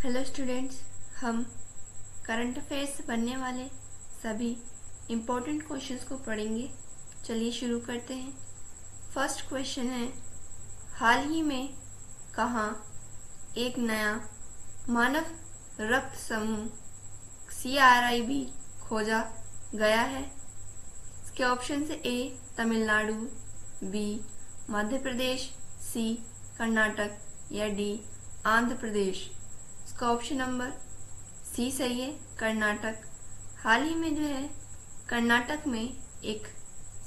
Hello students, हम current affairs से बनने वाले सभी इम्पोर्टेंट क्वेश्चंस को पढ़ेंगे। चलिए शुरू करते हैं। फर्स्ट क्वेश्चन है, हाल ही में कहाँ एक नया मानव रक्त समूह CRIB खोजा गया है? इसके ऑप्शन है ए तमिलनाडु, बी मध्य प्रदेश, सी कर्नाटक या डी आंध्र प्रदेश। इसका ऑप्शन नंबर सी सही है, कर्नाटक। हाल ही में जो है कर्नाटक में एक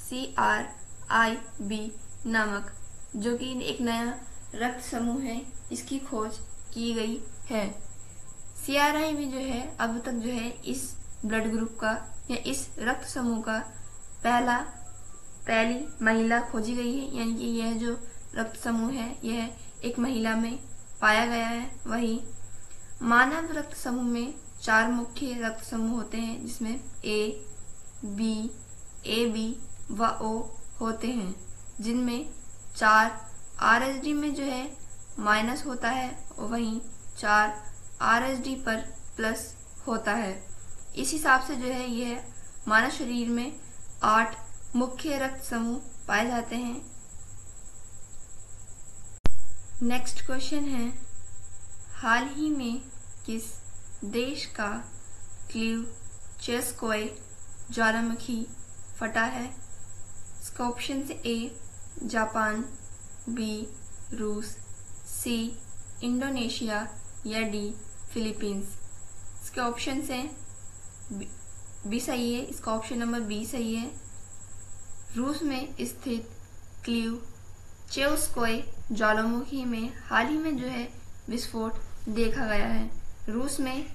CRIB नामक जो कि एक नया रक्त समूह है, इसकी खोज की गई है। CRIB जो है अब तक जो है इस ब्लड ग्रुप का या इस रक्त समूह का पहली महिला खोजी गई है, यानी कि यह जो रक्त समूह है यह एक महिला में पाया गया है। वही मानव रक्त समूह में 4 मुख्य रक्त समूह होते हैं, जिसमें A, B, AB व O होते हैं, जिनमें 4 RSD में जो है माइनस होता है और वहीं 4 RSD पर प्लस होता है। इस हिसाब से जो है यह मानव शरीर में 8 मुख्य रक्त समूह पाए जाते हैं। नेक्स्ट क्वेश्चन है, हाल ही में किस देश का क्लीवचेस्कोय ज्वालामुखी फटा है? इसका ऑप्शन है ए जापान, बी रूस, सी इंडोनेशिया या डी फिलीपींस। इसके ऑप्शन हैं बी सही है, इसका ऑप्शन नंबर बी सही है। रूस में स्थित क्लीवचेस्कोय ज्वालामुखी में हाल ही में जो है विस्फोट देखा गया है। रूस में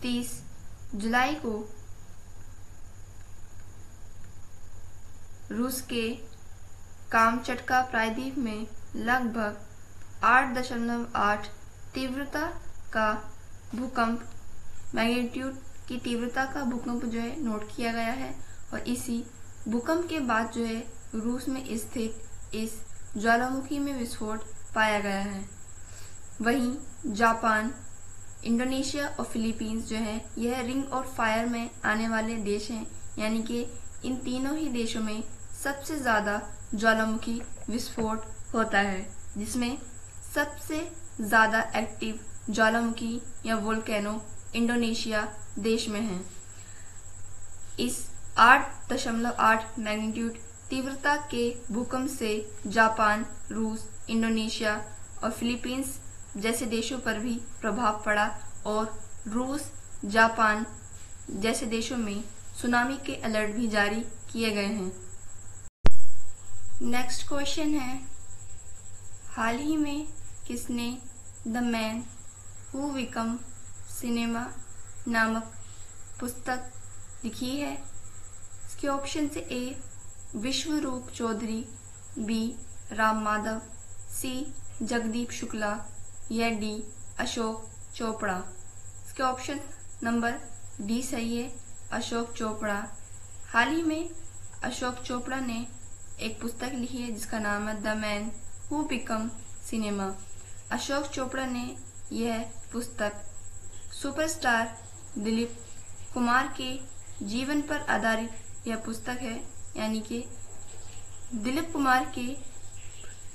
30 जुलाई को रूस के कामचटका प्रायद्वीप में लगभग 8.8 तीव्रता का भूकंप मैग्नीट्यूड की तीव्रता का भूकंप जो है नोट किया गया है और इसी भूकंप के बाद जो है रूस में स्थित इस ज्वालामुखी में विस्फोट पाया गया है। वहीं जापान, इंडोनेशिया और फिलीपींस जो है यह रिंग ऑफ फायर में आने वाले देश हैं, यानी कि इन तीनों ही देशों में सबसे ज़्यादा ज्वालामुखी विस्फोट होता है, जिसमें सबसे ज़्यादा एक्टिव ज्वालामुखी या वोल्केनो इंडोनेशिया देश में है। इस 8.8 मैग्नीट्यूड तीव्रता के भूकंप से जापान, रूस, इंडोनेशिया और फिलीपींस जैसे देशों पर भी प्रभाव पड़ा और रूस, जापान जैसे देशों में सुनामी के अलर्ट भी जारी किए गए हैं। नेक्स्ट क्वेश्चन है, हाल ही में किसने the man who become cinema नामक पुस्तक लिखी है? इसके ऑप्शन से ए विश्वरूप चौधरी, बी राम माधव, सी जगदीप शुक्ला या डी अशोक चोपड़ा। इसके ऑप्शन नंबर डी सही है, अशोक चोपड़ा। हाल ही में अशोक चोपड़ा ने एक पुस्तक लिखी है जिसका नाम है the man who become cinema. Ashok Chopra ने यह पुस्तक सुपरस्टार दिलीप कुमार के जीवन पर आधारित यह पुस्तक है, यानी कि दिलीप कुमार के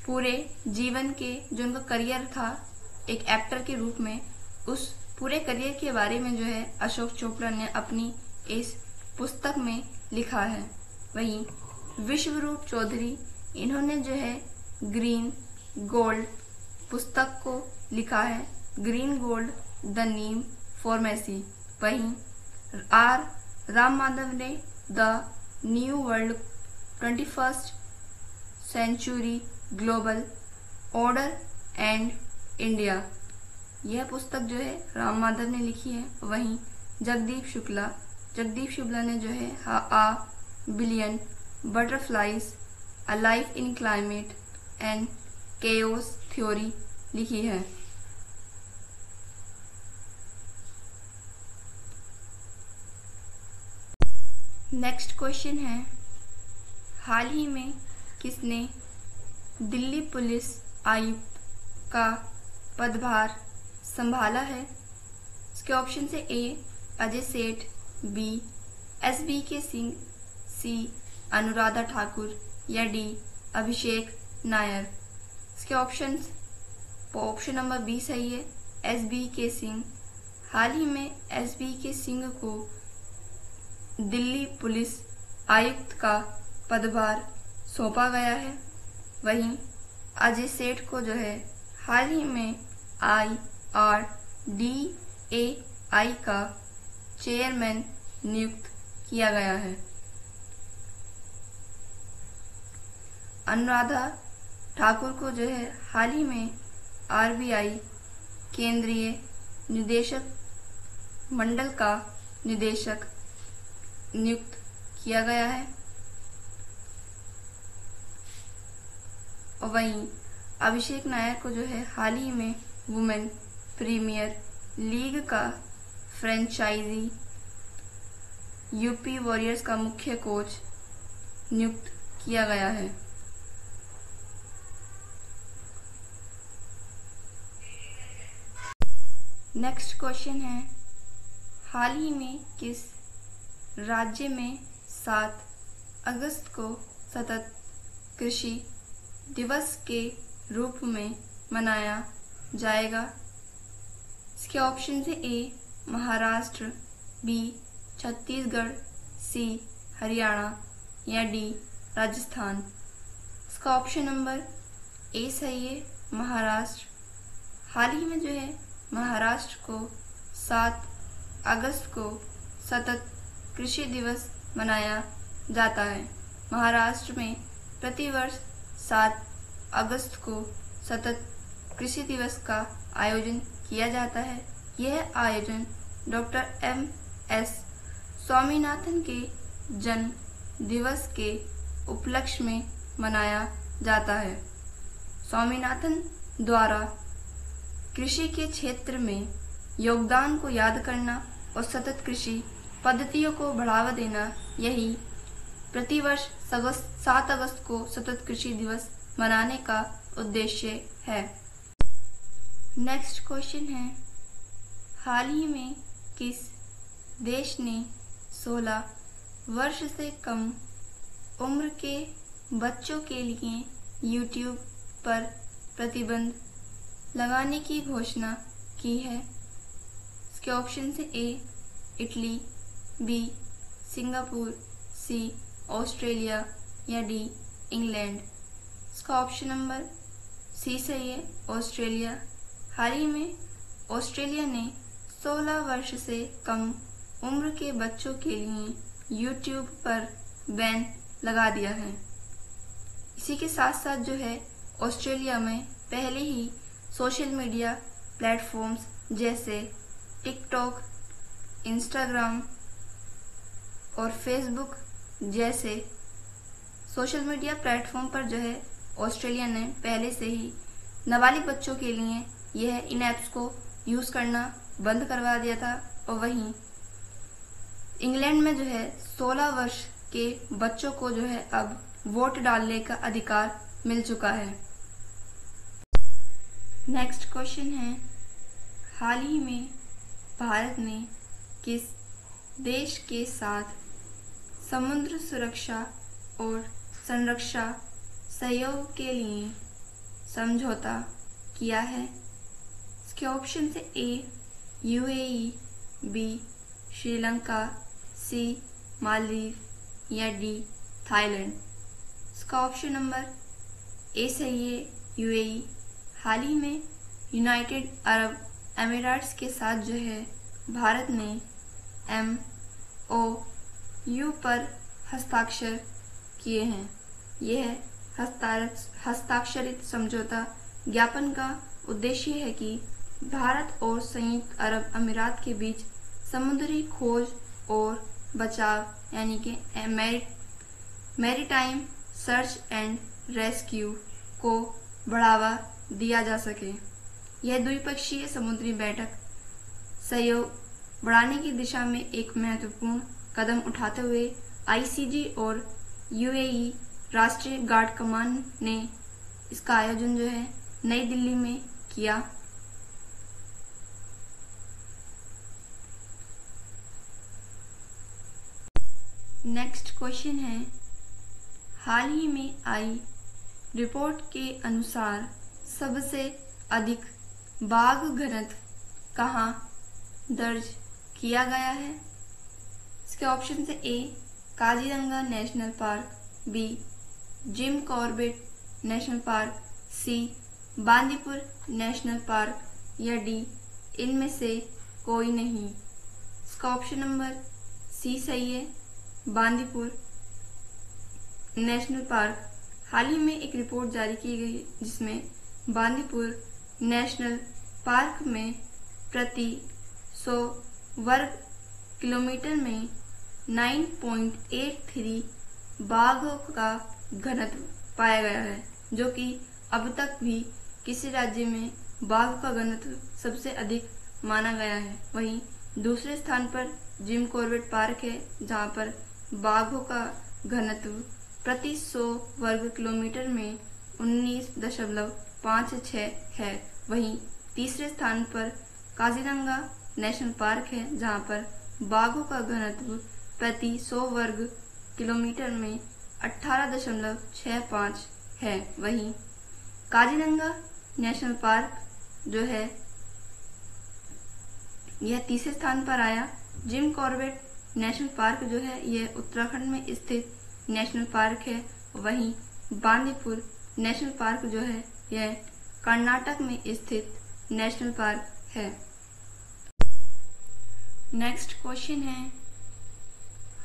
पूरे जीवन के जो उनका करियर था एक एक्टर के रूप में, उस पूरे करियर के बारे में जो है अशोक चोपड़ा ने अपनी इस पुस्तक में लिखा है। वहीं विश्वरूप चौधरी, इन्होंने जो है ग्रीन गोल्ड पुस्तक को लिखा है, green gold the neem for Massey. वहीं आर राम माधव ने the new world 21st century global order and India, यह पुस्तक जो है राम माधव ने लिखी है। वहीं जगदीप शुक्ला ने जो है a billion butterflies a life in climate and chaos theory लिखी है। नेक्स्ट क्वेश्चन है, हाल ही में किसने दिल्ली पुलिस आयुक्त का पदभार संभाला है? इसके ऑप्शन से ए अजय सेठ, बी एसबी के सिंह, सी अनुराधा ठाकुर या डी अभिषेक नायर। इसके ऑप्शन नंबर बी सही है, एसबी के सिंह। हाल ही में एसबी के सिंह को दिल्ली पुलिस आयुक्त का पदभार सौंपा गया है। वहीं अजय सेठ को जो है हाल ही में IRDAI का चेयरमैन नियुक्त किया गया है। अनुराधा ठाकुर को जो है हाल ही में RBI केंद्रीय निदेशक मंडल का निदेशक नियुक्त किया गया है। और वहीं अभिषेक नायर को जो है हाल ही में वुमेन प्रीमियर लीग का फ्रेंचाइजी यूपी वॉरियर्स का मुख्य कोच नियुक्त किया गया है। नेक्स्ट क्वेश्चन है, हाल ही में किस राज्य में 7 अगस्त को सतत कृषि दिवस के रूप में मनाया जाएगा? इसके ऑप्शन है ए महाराष्ट्र, बी छत्तीसगढ़, सी हरियाणा या डी राजस्थान। इसका ऑप्शन नंबर ए सही है, महाराष्ट्र। हाल ही में जो है महाराष्ट्र को 7 अगस्त को सतत कृषि दिवस मनाया जाता है। महाराष्ट्र में प्रतिवर्ष 7 अगस्त को सतत कृषि दिवस का आयोजन किया जाता है। यह आयोजन डॉक्टर MS स्वामीनाथन के जन्म दिवस के उपलक्ष्य में मनाया जाता है। स्वामीनाथन द्वारा कृषि के क्षेत्र में योगदान को याद करना और सतत कृषि पद्धतियों को बढ़ावा देना, यही प्रतिवर्ष 7 अगस्त को सतत कृषि दिवस मनाने का उद्देश्य है। नेक्स्ट क्वेश्चन है, हाल ही में किस देश ने 16 वर्ष से कम उम्र के बच्चों के लिए YouTube पर प्रतिबंध लगाने की घोषणा की है? इसके ऑप्शन से A Italy, B Singapore, C Australia या डी इंग्लैंड। इसका ऑप्शन नंबर सी सही है, ऑस्ट्रेलिया। हाल ही में ऑस्ट्रेलिया ने 16 वर्ष से कम उम्र के बच्चों के लिए YouTube पर बैन लगा दिया है। इसी के साथ साथ जो है ऑस्ट्रेलिया में पहले ही सोशल मीडिया प्लेटफॉर्म्स जैसे टिकटॉक, इंस्टाग्राम और फेसबुक जैसे सोशल मीडिया प्लेटफॉर्म पर जो है ऑस्ट्रेलिया ने पहले से ही नाबालिग बच्चों के लिए यह इन ऐप्स को यूज़ करना बंद करवा दिया था। और वहीं इंग्लैंड में जो है 16 वर्ष के बच्चों को जो है अब वोट डालने का अधिकार मिल चुका है। नेक्स्ट क्वेश्चन है, हाल ही में भारत ने किस देश के साथ समुद्र सुरक्षा और संरक्षण सहयोग के लिए समझौता किया है? इसके ऑप्शन से ए UAE, बी श्रीलंका, सी मालदीव या डी थाईलैंड। इसका ऑप्शन नंबर ए सही है, UAE। हाल ही में यूनाइटेड अरब अमीरात्स के साथ जो है भारत ने MOU पर हस्ताक्षर किए हैं। यह हस्ताक्षरित समझौता ज्ञापन का उद्देश्य है कि भारत और संयुक्त अरब अमीरात के बीच समुद्री खोज और बचाव यानी कि मैरीटाइम सर्च एंड रेस्क्यू को बढ़ावा दिया जा सके। यह द्विपक्षीय समुद्री बैठक सहयोग बढ़ाने की दिशा में एक महत्वपूर्ण कदम उठाते हुए ICG और UAE राष्ट्रीय गार्ड कमान ने इसका आयोजन जो है नई दिल्ली में किया। नेक्स्ट क्वेश्चन है, हाल ही में आई रिपोर्ट के अनुसार सबसे अधिक बाघ घनत्व कहाँ दर्ज किया गया है? इसके ऑप्शन है A Kaziranga national park, B Jim Corbett national park, C Bandipur national park या डी इनमें से कोई नहीं। इसका ऑप्शन नंबर सी सही है, बांदीपुर नेशनल पार्क। हाल ही में एक रिपोर्ट जारी की गई जिसमें बांदीपुर नेशनल पार्क में प्रति 100 वर्ग किलोमीटर में 9.83 बाघों का घनत्व पाया गया है, जो कि अब तक भी किसी राज्य में बाघ का घनत्व सबसे अधिक माना गया है। वहीं दूसरे स्थान पर जिम कॉर्बेट पार्क है, जहां पर बाघों का घनत्व प्रति 100 वर्ग किलोमीटर में 19.56 है। वहीं तीसरे स्थान पर काजीरंगा नेशनल पार्क है, जहां पर बाघों का घनत्व प्रति 100 वर्ग किलोमीटर में 18.65 है। वहीं काजीरंगा नेशनल पार्क जो है यह तीसरे स्थान पर आया। जिम कॉर्बेट नेशनल पार्क जो है यह उत्तराखंड में स्थित नेशनल पार्क है। वहीं बांदीपुर नेशनल पार्क जो है यह कर्नाटक में स्थित नेशनल पार्क है। नेक्स्ट क्वेश्चन है,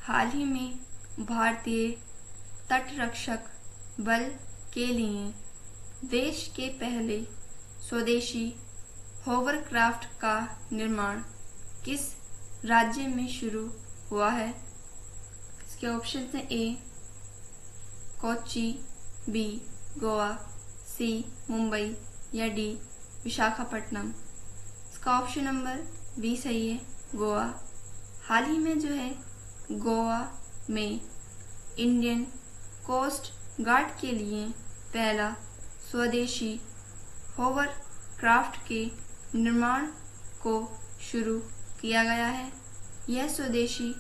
हाल ही में भारतीय तटरक्षक बल के लिए देश के पहले स्वदेशी होवरक्राफ्ट का निर्माण किस राज्य में शुरू हुआ है? इसके ऑप्शन हैं ए कोच्चि, बी गोवा, सी मुंबई या डी विशाखापट्टनम। इसका ऑप्शन नंबर बी सही है, गोवा। हाल ही में जो है गोवा में इंडियन कोस्ट गार्ड के लिए पहला स्वदेशी होवरक्राफ्ट के निर्माण को शुरू किया गया है। यह स्वदेशी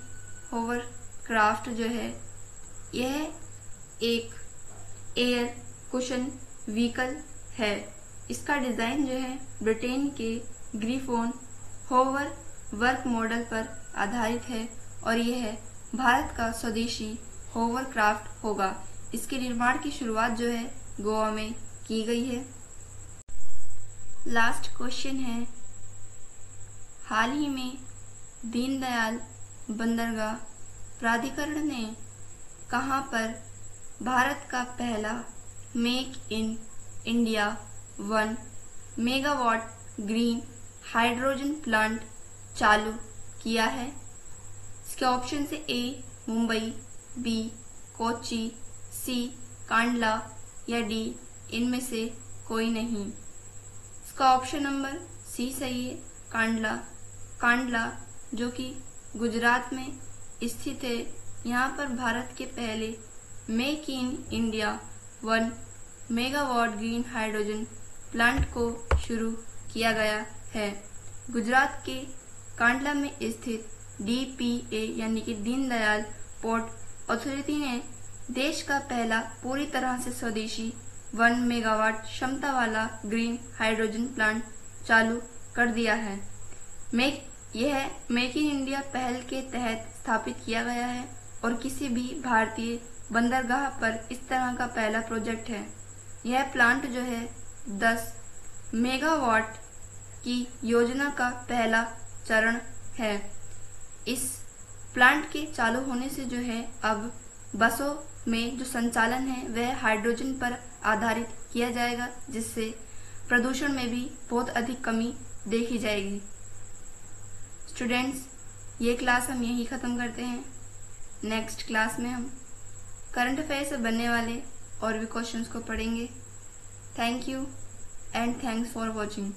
होवरक्राफ्ट जो है यह एक एयर कुशन व्हीकल है। इसका डिज़ाइन जो है ब्रिटेन के ग्रिफोन होवर वर्क मॉडल पर आधारित है और यह भारत का स्वदेशी होवरक्राफ्ट होगा। इसके निर्माण की शुरुआत जो है गोवा में की गई है। लास्ट क्वेश्चन है, हाल ही में दीनदयाल बंदरगाह प्राधिकरण ने कहां पर भारत का पहला make in India 1 megawatt green hydrogen plant चालू किया है? इसके ऑप्शन से ए मुंबई, बी कोच्चि, सी कांडला या डी इनमें से कोई नहीं। इसका ऑप्शन नंबर सी सही है, कांडला। कांडला जो कि गुजरात में स्थित है, यहाँ पर भारत के पहले make in India 1 megawatt green hydrogen plant को शुरू किया गया है। गुजरात के कांडला में स्थित DPA यानी कि दीनदयाल पोर्ट अथॉरिटी ने देश का पहला पूरी तरह से स्वदेशी 1 मेगावाट क्षमता वाला ग्रीन हाइड्रोजन प्लांट चालू कर दिया है। यह मेक इन इंडिया पहल के तहत स्थापित किया गया है और किसी भी भारतीय बंदरगाह पर इस तरह का पहला प्रोजेक्ट है। यह प्लांट जो है 10 मेगावाट की योजना का पहला चरण है। इस प्लांट के चालू होने से जो है अब बसों में जो संचालन है वह हाइड्रोजन पर आधारित किया जाएगा, जिससे प्रदूषण में भी बहुत अधिक कमी देखी जाएगी। स्टूडेंट्स, ये क्लास हम यहीं ख़त्म करते हैं। नेक्स्ट क्लास में हम करंट अफेयर से बनने वाले और भी क्वेश्चंस को पढ़ेंगे। Thank you and thanks for watching.